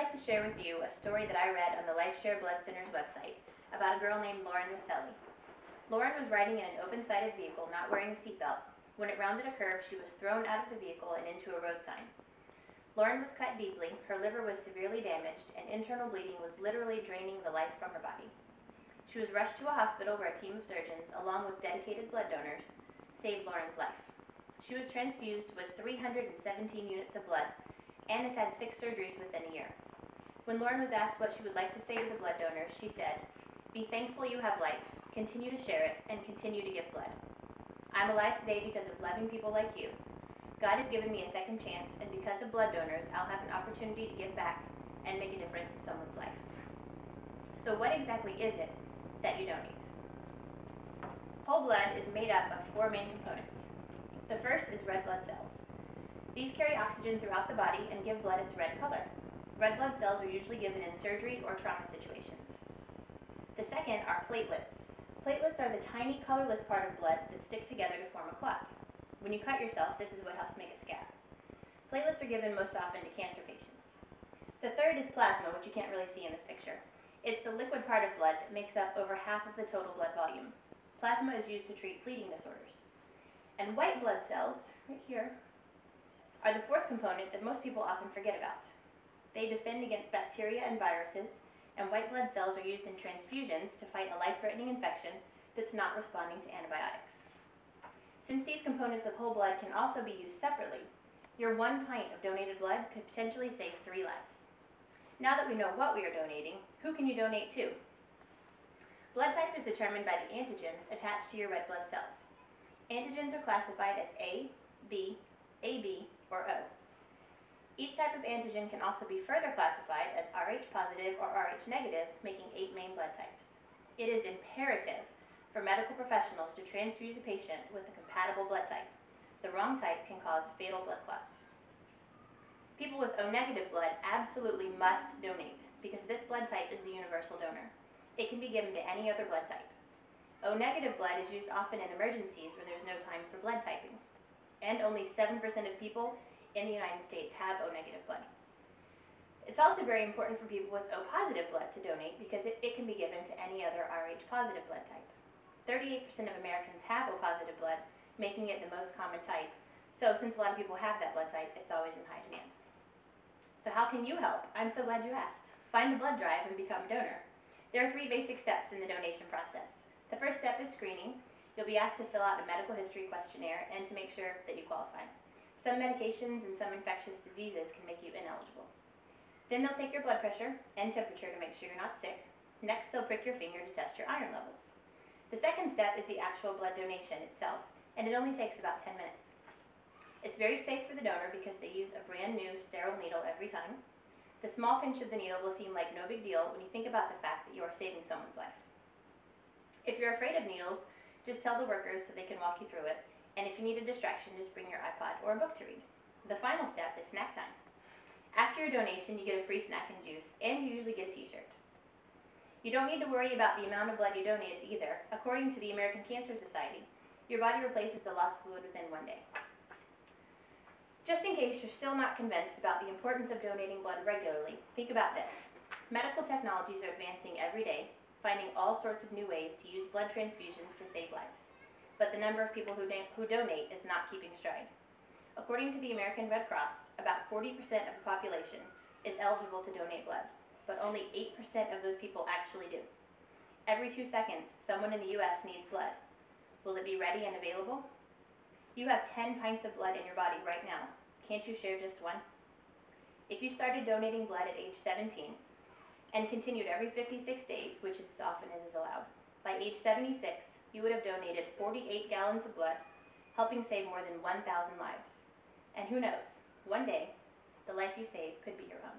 like to share with you a story that I read on the LifeShare Blood Center's website about a girl named Lauren Maselli. Lauren was riding in an open-sided vehicle not wearing a seatbelt. When it rounded a curve, she was thrown out of the vehicle and into a road sign. Lauren was cut deeply, her liver was severely damaged, and internal bleeding was literally draining the life from her body. She was rushed to a hospital where a team of surgeons, along with dedicated blood donors, saved Lauren's life. She was transfused with 317 units of blood and has had 6 surgeries within a year. When Lauren was asked what she would like to say to the blood donors, she said, "Be thankful you have life, continue to share it, and continue to give blood. I'm alive today because of loving people like you. God has given me a second chance, and because of blood donors, I'll have an opportunity to give back and make a difference in someone's life." So what exactly is it that you donate? Whole blood is made up of 4 main components. The first is red blood cells. These carry oxygen throughout the body and give blood its red color. Red blood cells are usually given in surgery or trauma situations. The second are platelets. Platelets are the tiny colorless part of blood that stick together to form a clot. When you cut yourself, this is what helps make a scab. Platelets are given most often to cancer patients. The third is plasma, which you can't really see in this picture. It's the liquid part of blood that makes up over half of the total blood volume. Plasma is used to treat bleeding disorders. And white blood cells, right here, are the fourth component that most people often forget about. They defend against bacteria and viruses, and white blood cells are used in transfusions to fight a life-threatening infection that's not responding to antibiotics. Since these components of whole blood can also be used separately, your 1 pint of donated blood could potentially save 3 lives. Now that we know what we are donating, who can you donate to? Blood type is determined by the antigens attached to your red blood cells. Antigens are classified as A, B, AB, or O. Each type of antigen can also be further classified as Rh positive or Rh negative, making 8 main blood types. It is imperative for medical professionals to transfuse a patient with a compatible blood type. The wrong type can cause fatal blood clots. People with O negative blood absolutely must donate because this blood type is the universal donor. It can be given to any other blood type. O negative blood is used often in emergencies where there's no time for blood typing. And only 7% of people in the United States have O negative blood. It's also very important for people with O positive blood to donate because it can be given to any other Rh positive blood type. 38% of Americans have O positive blood, making it the most common type. So since a lot of people have that blood type, it's always in high demand. So how can you help? I'm so glad you asked. Find a blood drive and become a donor. There are 3 basic steps in the donation process. The first step is screening. You'll be asked to fill out a medical history questionnaire and to make sure that you qualify. Some medications and some infectious diseases can make you ineligible. Then they'll take your blood pressure and temperature to make sure you're not sick. Next, they'll prick your finger to test your iron levels. The second step is the actual blood donation itself, and it only takes about 10 minutes. It's very safe for the donor because they use a brand new sterile needle every time. The small pinch of the needle will seem like no big deal when you think about the fact that you are saving someone's life. If you're afraid of needles, just tell the workers so they can walk you through it. And if you need a distraction, just bring your iPod or a book to read. The final step is snack time. After your donation, you get a free snack and juice, and you usually get a t-shirt. You don't need to worry about the amount of blood you donated either. According to the American Cancer Society, your body replaces the lost fluid within 1 day. Just in case you're still not convinced about the importance of donating blood regularly, think about this. Medical technologies are advancing every day, finding all sorts of new ways to use blood transfusions to save lives. But the number of people who donate is not keeping stride. According to the American Red Cross, about 40% of the population is eligible to donate blood, but only 8% of those people actually do. Every 2 seconds, someone in the U.S. needs blood. Will it be ready and available? You have 10 pints of blood in your body right now. Can't you share just 1? If you started donating blood at age 17 and continued every 56 days, which is as often as is allowed, by age 76, you would have donated 48 gallons of blood, helping save more than 1,000 lives. And who knows, one day, the life you save could be your own.